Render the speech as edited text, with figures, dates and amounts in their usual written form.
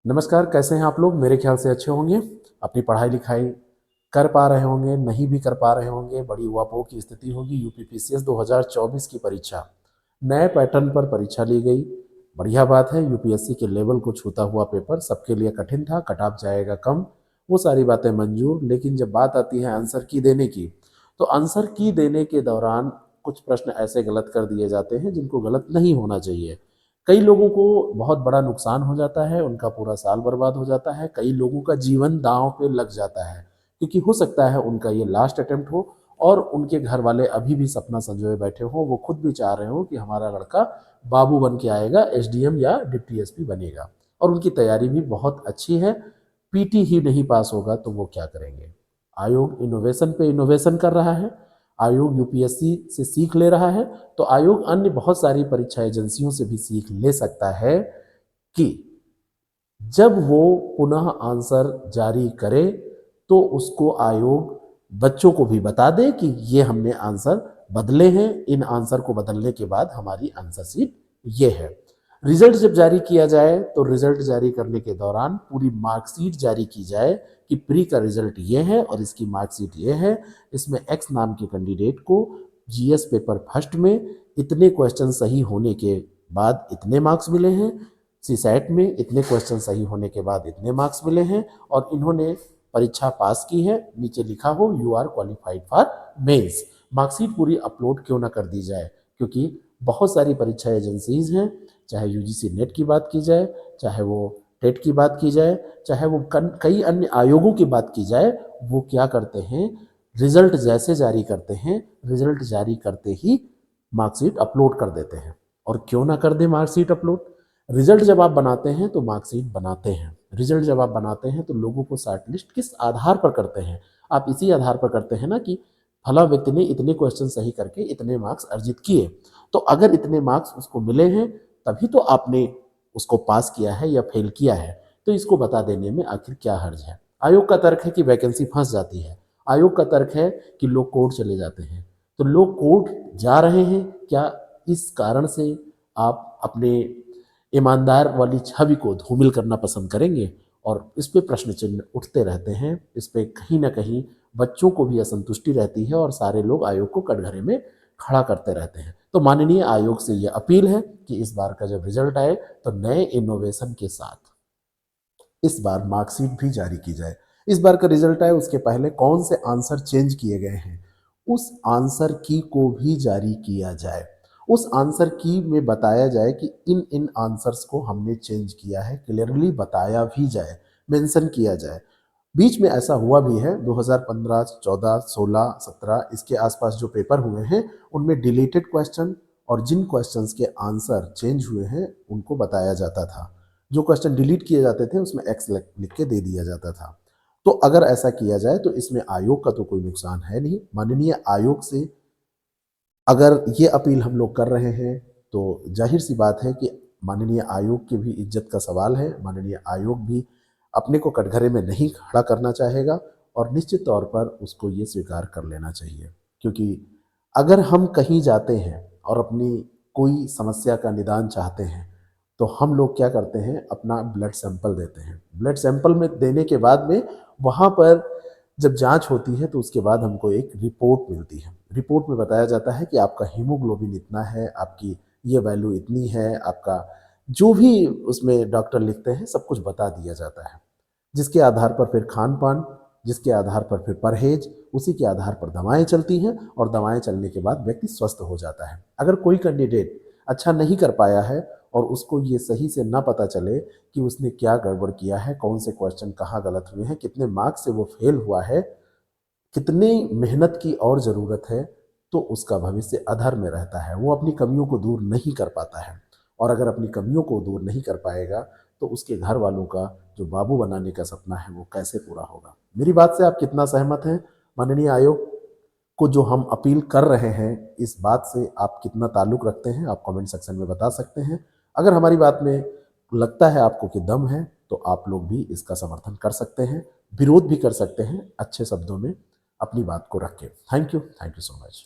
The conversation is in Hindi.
नमस्कार, कैसे हैं आप लोग? मेरे ख्याल से अच्छे होंगे। अपनी पढ़ाई लिखाई कर पा रहे होंगे, नहीं भी कर पा रहे होंगे। बड़ी उहापोह की स्थिति होगी। यूपीपीसीएस 2024 की परीक्षा नए पैटर्न पर परीक्षा ली गई। बढ़िया बात है। यूपीएससी के लेवल को छूता हुआ पेपर सबके लिए कठिन था, कट ऑफ जाएगा कम, वो सारी बातें मंजूर। लेकिन जब बात आती है आंसर की देने की, तो आंसर की देने के दौरान कुछ प्रश्न ऐसे गलत कर दिए जाते हैं जिनको गलत नहीं होना चाहिए। कई लोगों को बहुत बड़ा नुकसान हो जाता है, उनका पूरा साल बर्बाद हो जाता है, कई लोगों का जीवन दांव पे लग जाता है, क्योंकि हो सकता है उनका ये लास्ट अटेम्प्ट हो और उनके घर वाले अभी भी सपना संजोए बैठे हों, वो खुद भी चाह रहे हो कि हमारा लड़का बाबू बन के आएगा, एसडीएम या डिप्टी एसपी बनेगा, और उनकी तैयारी भी बहुत अच्छी है। पीटी ही नहीं पास होगा तो वो क्या करेंगे? आयोग इनोवेशन पे इनोवेशन कर रहा है, आयोग यूपीएससी से सीख ले रहा है, तो आयोग अन्य बहुत सारी परीक्षा एजेंसियों से भी सीख ले सकता है कि जब वो पुनः आंसर जारी करे तो उसको आयोग बच्चों को भी बता दे कि ये हमने आंसर बदले हैं, इन आंसर को बदलने के बाद हमारी आंसर शीट ये है। रिजल्ट जब जारी किया जाए तो रिजल्ट जारी करने के दौरान पूरी मार्कशीट जारी की जाए कि प्री का रिजल्ट ये है और इसकी मार्कशीट ये है। इसमें एक्स नाम के कैंडिडेट को जीएस पेपर फर्स्ट में इतने क्वेश्चन सही होने के बाद इतने मार्क्स मिले हैं, सीसैट में इतने क्वेश्चन सही होने के बाद इतने मार्क्स मिले हैं, और इन्होंने परीक्षा पास की है, नीचे लिखा हो you are qualified for mains. Marksheet पूरी अपलोड क्यों ना कर दी जाए, क्योंकि बहुत सारी परीक्षा एजेंसीज हैं, चाहे यूजीसी नेट की बात की जाए, चाहे वो टेट की बात की जाए, चाहे वो कई अन्य आयोगों की बात की जाए, वो क्या करते हैं, रिजल्ट जैसे जारी करते हैं, रिजल्ट जारी करते ही मार्कशीट अपलोड कर देते हैं। और क्यों ना कर दे मार्कशीट अपलोड? रिजल्ट जब आप बनाते हैं तो मार्कशीट बनाते हैं, रिजल्ट जब आप बनाते हैं तो लोगों को शॉर्टलिस्ट किस आधार पर करते हैं? आप इसी आधार पर करते हैं ना कि फला व्यक्ति ने इतने क्वेश्चन सही करके इतने मार्क्स अर्जित किए, तो अगर इतने मार्क्स उसको मिले हैं तभी तो आपने उसको पास किया है या फेल किया है, तो इसको बता देने में आखिर क्या हर्ज है? आयोग का तर्क है कि वैकेंसी फंस जाती है, आयोग का तर्क है कि लोग कोर्ट चले जाते हैं। तो लोग कोर्ट जा रहे हैं क्या इस कारण से आप अपने ईमानदार वाली छवि को धूमिल करना पसंद करेंगे? और इस पे प्रश्न चिन्ह उठते रहते हैं, इस पे कहीं ना कहीं बच्चों को भी असंतुष्टि रहती है और सारे लोग आयोग को कटघरे में खड़ा करते रहते हैं। तो माननीय आयोग से यह अपील है कि इस बार का जब रिजल्ट आए तो नए इनोवेशन के साथ इस बार मार्कशीट भी जारी की जाए। इस बार का रिजल्ट आए उसके पहले कौन से आंसर चेंज किए गए हैं उस आंसर की को भी जारी किया जाए। उस आंसर की में बताया जाए कि इन इन आंसर्स को हमने चेंज किया है, क्लियरली बताया भी जाए, मेंशन किया जाए। बीच में ऐसा हुआ भी है, 2015, 14, 16, 17 इसके आसपास जो पेपर हुए हैं उनमें डिलीटेड क्वेश्चन और जिन क्वेश्चंस के आंसर चेंज हुए हैं उनको बताया जाता था। जो क्वेश्चन डिलीट किए जाते थे उसमें एक्स लिख के दे दिया जाता था। तो अगर ऐसा किया जाए तो इसमें आयोग का तो कोई नुकसान है नहीं। माननीय आयोग से अगर ये अपील हम लोग कर रहे हैं तो जाहिर सी बात है कि माननीय आयोग की भी इज्जत का सवाल है। माननीय आयोग भी अपने को कटघरे में नहीं खड़ा करना चाहेगा और निश्चित तौर पर उसको ये स्वीकार कर लेना चाहिए, क्योंकि अगर हम कहीं जाते हैं और अपनी कोई समस्या का निदान चाहते हैं तो हम लोग क्या करते हैं, अपना ब्लड सैंपल देते हैं। ब्लड सैंपल में देने के बाद में वहाँ पर जब जांच होती है तो उसके बाद हमको एक रिपोर्ट मिलती है। रिपोर्ट में बताया जाता है कि आपका हीमोग्लोबिन इतना है, आपकी ये वैल्यू इतनी है, आपका जो भी उसमें डॉक्टर लिखते हैं सब कुछ बता दिया जाता है, जिसके आधार पर फिर खान पान, जिसके आधार पर फिर परहेज, उसी के आधार पर दवाएं चलती हैं और दवाएं चलने के बाद व्यक्ति स्वस्थ हो जाता है। अगर कोई कैंडिडेट अच्छा नहीं कर पाया है और उसको ये सही से ना पता चले कि उसने क्या गड़बड़ किया है, कौन से क्वेश्चन कहाँ गलत हुए हैं, कितने मार्क्स से वो फेल हुआ है, कितनी मेहनत की और ज़रूरत है, तो उसका भविष्य अधर में रहता है। वो अपनी कमियों को दूर नहीं कर पाता है, और अगर अपनी कमियों को दूर नहीं कर पाएगा तो उसके घर वालों का जो बाबू बनाने का सपना है वो कैसे पूरा होगा? मेरी बात से आप कितना सहमत हैं? माननीय आयोग को जो हम अपील कर रहे हैं इस बात से आप कितना ताल्लुक़ रखते हैं? आप कमेंट सेक्शन में बता सकते हैं। अगर हमारी बात में लगता है आपको कि दम है तो आप लोग भी इसका समर्थन कर सकते हैं, विरोध भी कर सकते हैं अच्छे शब्दों में अपनी बात को रख के। Thank you so much.